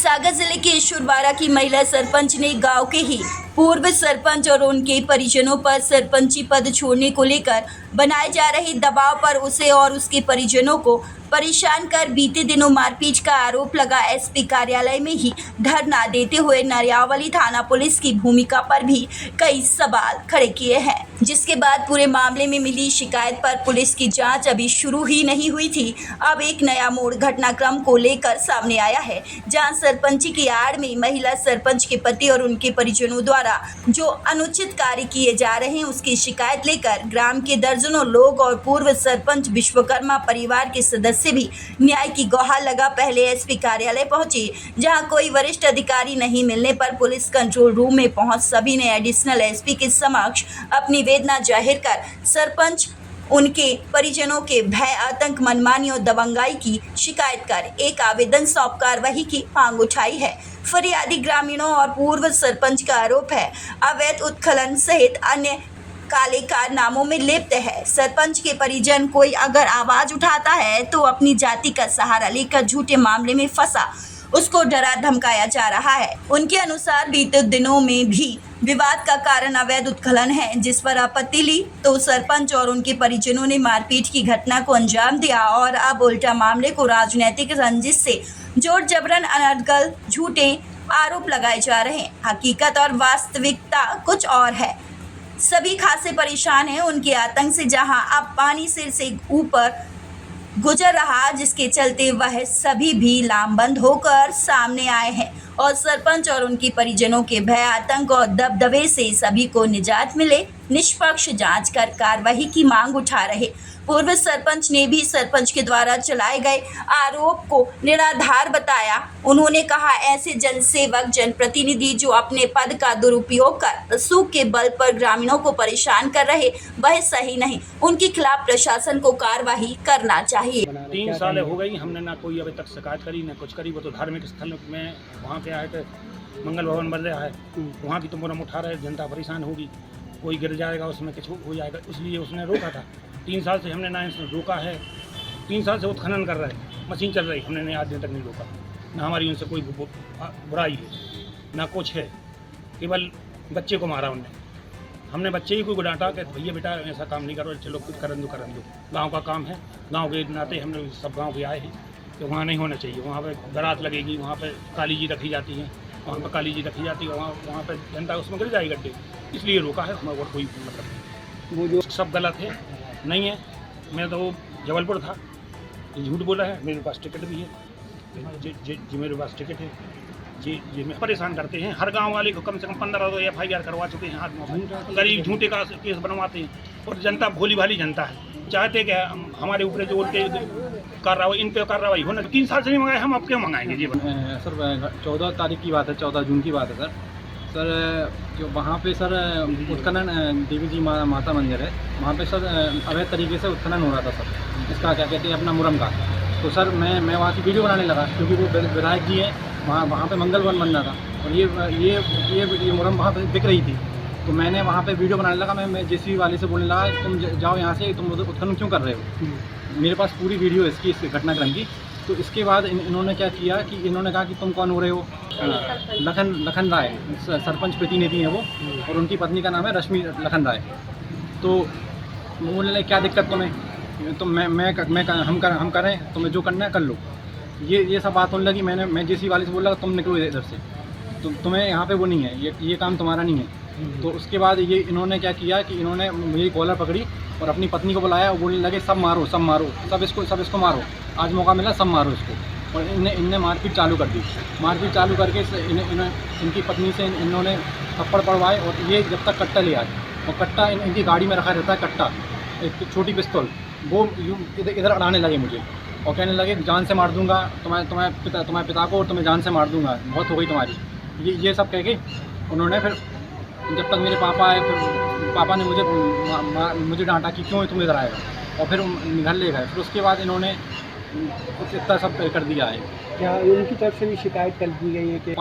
सागर जिले के ईश्वरवाड़ा की महिला सरपंच ने गांव के ही पूर्व सरपंच और उनके परिजनों पर सरपंची पद छोड़ने को लेकर बनाए जा रहे दबाव पर उसे और उसके परिजनों को परेशान कर बीते दिनों मारपीट का आरोप लगा। एसपी कार्यालय में ही धरना देते हुए नरियावली थाना पुलिस की भूमिका पर भी कई सवाल खड़े किए हैं, जिसके बाद पूरे मामले में मिली शिकायत पर पुलिस की जांच अभी शुरू ही नहीं हुई थी। अब एक नया मोड़ घटनाक्रम को लेकर सामने आया है, जहां सरपंची की आड़ में महिला सरपंच के पति और उनके परिजनों द्वारा जो अनुचित कार्य किए जा रहे हैं उसकी शिकायत लेकर ग्राम के दर्जनों लोग और पूर्व सरपंच विश्वकर्मा परिवार के सदस्य भी न्याय की गुहार लगा पहले एसपी कार्यालय पहुंचे, जहां कोई वरिष्ठ अधिकारी नहीं मिलने पर पुलिस कंट्रोल रूम में पहुंच सभी ने एडिशनल एसपी के समक्ष अपनी वेदना जाहिर कर सरपंच उनके परिजनों के भय, आतंक, मनमानी और दबंगाई की शिकायत कर एक आवेदन सौंप कार्रवाई की मांग उठाई है। फरियादी ग्रामीणों और पूर्व सरपंच का आरोप है अवैध उत्खनन सहित अन्य काले कारनामों में लिप्त है। सरपंच के परिजन कोई अगर आवाज उठाता है तो अपनी जाति का सहारा लेकर झूठे मामले में फंसा उसको डरा धमकाया जा रहा है। उनके अनुसार बीते दिनों में भी विवाद का कारण अवैध उत्खनन है, जिस पर आपत्ति ली तो सरपंच और उनके परिजनों ने मारपीट की घटना को अंजाम दिया और अब उल्टा मामले को राजनीतिक रंजिश से जोर जबरन अनर्गल झूठे आरोप लगाए जा रहे हैं। हकीकत और वास्तविकता कुछ और है। सभी खासे परेशान हैं उनके आतंक से, जहां अब पानी सिर से ऊपर गुजर रहा, जिसके चलते वह सभी भी लामबंद होकर सामने आए हैं और सरपंच और उनके परिजनों के भय, आतंक और दबदबे से सभी को निजात मिले, निष्पक्ष जांच कर कार्रवाई की मांग उठा रहे। पूर्व सरपंच ने भी सरपंच के द्वारा चलाए गए आरोप को निराधार बताया। उन्होंने कहा, ऐसे जनसेवक, जनप्रतिनिधि जो अपने पद का दुरुपयोग कर सूख के बल पर ग्रामीणों को परेशान कर रहे, वह सही नहीं। उनके खिलाफ प्रशासन को कार्रवाई करना चाहिए। 3 साल हो गई, हमने ना कोई अभी तक शिकायत करी ना कुछ करी। वो तो धार्मिक स्थल में वहाँ पे आए थे, मंगल भवन बन रहा है, वहाँ की तो मुरम उठा रहे, जनता परेशान होगी, कोई गिर जाएगा, उसमें कुछ हो जाएगा, इसलिए उसने रोका था। 3 साल से हमने ना इसने रोका है। 3 साल से उत्खनन कर रहे हैं, मशीन चल रही, हमने नहीं आज दिन तक नहीं रोका। ना हमारी उनसे कोई बुराई है ना कुछ है, केवल बच्चे को मारा उनने। हमने बच्चे ही को डांटा कि भैया बेटा ऐसा काम नहीं करो, चलो कुछ करन दो। गांव का काम है, गांव के नाते हम लोग सब गांव के आए हैं कि वहाँ नहीं होना चाहिए। वहाँ पे बारात लगेगी, वहाँ पे काली जी रखी जाती हैं, वहाँ पर काली जी रखी जाती है, वहाँ पे जनता उसमें गिर जाएगी गड्ढे, इसलिए रोका है। हमारा और कोई मतलब नहीं। वो जो सब गलत है नहीं है। मैं तो जबलपुर था, ये झूठ बोला है। मेरे पास टिकट भी है, जी मेरे पास टिकट है जी मैं परेशान करते हैं। हर गांव वाले को कम से कम 15 तो FIR करवा चुके हैं, हाथ गरीब झूठे का केस बनवाते हैं। और जनता भोली भाली जनता है, चाहते कि हमारे ऊपर जो उनके कार्रवाई, इन पे कार्रवाई होना। 3 साल से नहीं मंगाए, हम अब क्यों मंगाएंगे जी? सर 14 तारीख की बात है, 14 जून की बात है सर जो वहाँ पे सर उत्खनन देवी जी माता मंदिर है, वहाँ पे सर अवैध तरीके से उत्खनन हो रहा था सर, इसका क्या कहते हैं अपना मुरम का। तो सर मैं वहाँ की वीडियो बनाने लगा, क्योंकि वो विधायक जी हैं, वहाँ पे मंगल वन बन रहा था और ये मुरम वहाँ पे बिक रही थी। तो मैंने वहाँ पे वीडियो बनाने लगा, मैं JCB वाले से बोलने लगा, तुम जाओ यहाँ से, तुम उत्खनन क्यों कर रहे हो? मेरे पास पूरी वीडियो है इसकी, इस घटनाक्रम की। तो इसके बाद इन्होंने क्या किया कि इन्होंने कहा कि तुम कौन हो रहे हो? लखन राय सरपंच प्रतिनिधि हैं वो, और उनकी पत्नी का नाम है रश्मि लखन राय। तो बोलने लगे क्या दिक्कत तुम्हें, तो हम करें, तुम्हें जो करना है कर लो। ये सब बात होने लगी। मैं JCB वाले से बोल रहा तुम निकलो इधर से, तुम्हें यहाँ पे वो नहीं है, ये काम तुम्हारा नहीं है। तो उसके बाद ये इन्होंने क्या किया कि इन्होंने मेरी कॉलर पकड़ी और अपनी पत्नी को बुलाया और बोलने लगे सब मारो, सब इसको मारो, आज मौका मिला, सब मारो इसको। और इनने मारपीट चालू कर दी। मारपीट चालू करके इनकी पत्नी से इन्होंने थप्पड़ पड़वाए और ये जब तक कट्टा ले आए, और कट्टा इनकी गाड़ी में रखा रहता है, कट्टा एक छोटी पिस्तौल, वो इधर अड़ाने लगे मुझे और कहने लगे जान से मार दूंगा तुम्हारे पिता को, और तुम्हें जान से मार दूंगा, बहुत हो गई तुम्हारी। ये सब कह के उन्होंने फिर जब तक मेरे पापा आए, फिर पापा ने मुझे डांटा कि क्यों तुम इधर आएगा, और फिर घर ले गए। फिर उसके बाद इन्होंने कुछ इतना सब कर दिया है। क्या उनकी तरफ से भी शिकायत कर दी गई है कि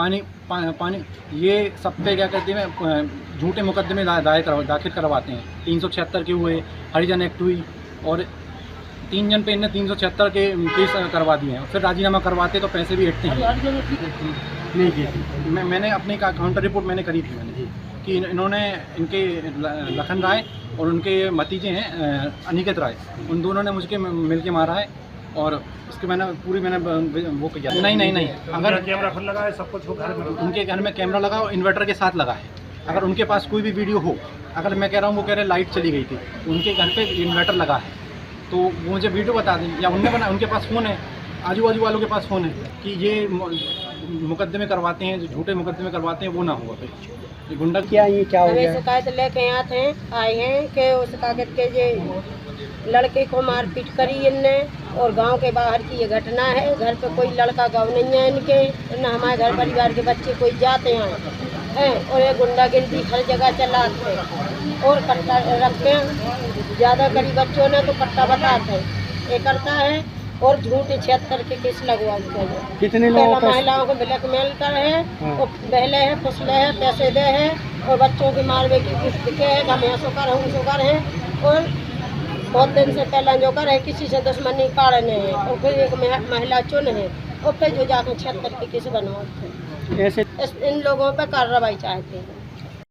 पानी ये सब पे क्या कहते हैं झूठे मुकदमे दाखिल करवाते हैं। 376 के हुए, हरिजन एक्ट हुई, और 3 जन पे इनने 376 के केस करवा दिए हैं। फिर राजीनामा करवाते तो पैसे भी हटते हैं। नहीं की मैंने अपनी काउंटर रिपोर्ट मैंने करी थी मैंने कि इन्होंने इनके लखन राय और उनके भतीजे हैं अनिकेत राय, उन दोनों ने मुझे मिल के मारा है। और इसके मैंने वो किया। नहीं अगर कैमरा खुद लगा है सब कुछ वो घर में उनके घर में कैमरा लगा और इन्वर्टर के साथ लगा है। अगर उनके पास कोई भी वीडियो हो, अगर मैं कह रहा हूँ वो कह रहे लाइट चली गई थी, उनके घर पे इन्वर्टर लगा है तो वो मुझे वीडियो बता दें, या उनके पास फ़ोन है, आजू बाजू वालों के पास फ़ोन है कि ये मुकदमे करवाते हैं, जो झूठे मुकदमे करवाते हैं वो ना हुआ। ये गुंडा क्या हो हमें गया? शिकायत लेके आए हैं कि उस कागज के जे लड़के को मारपीट करी इनने, और गांव के बाहर की ये घटना है। घर पे कोई लड़का गाँव नहीं है इनके, न हमारे घर परिवार के बच्चे कोई जाते हैं और ये गुंडागिर्दी हर जगह चलाते हैं और कट्टा रखते हैं। ज़्यादा गरीब बच्चों ने तो कट्टा बताते हैं ये करता है और झूठे 76 के केस लगवाते हैं। कितने लोगों का? महिलाओं को ब्लैकमेल कर है और बहले है, फुसले है, पैसे दे है और बच्चों की मारवे की किस्त के है, हम यहाँ शुकर है। और बहुत दिन से पहले जो कर है किसी से दुश्मनी काटने है और फिर एक महिला चुन है और फिर जो जाकर 76 के केस बनवाते हैं। ऐसे इन लोगों पर कार्रवाई चाहते हैं।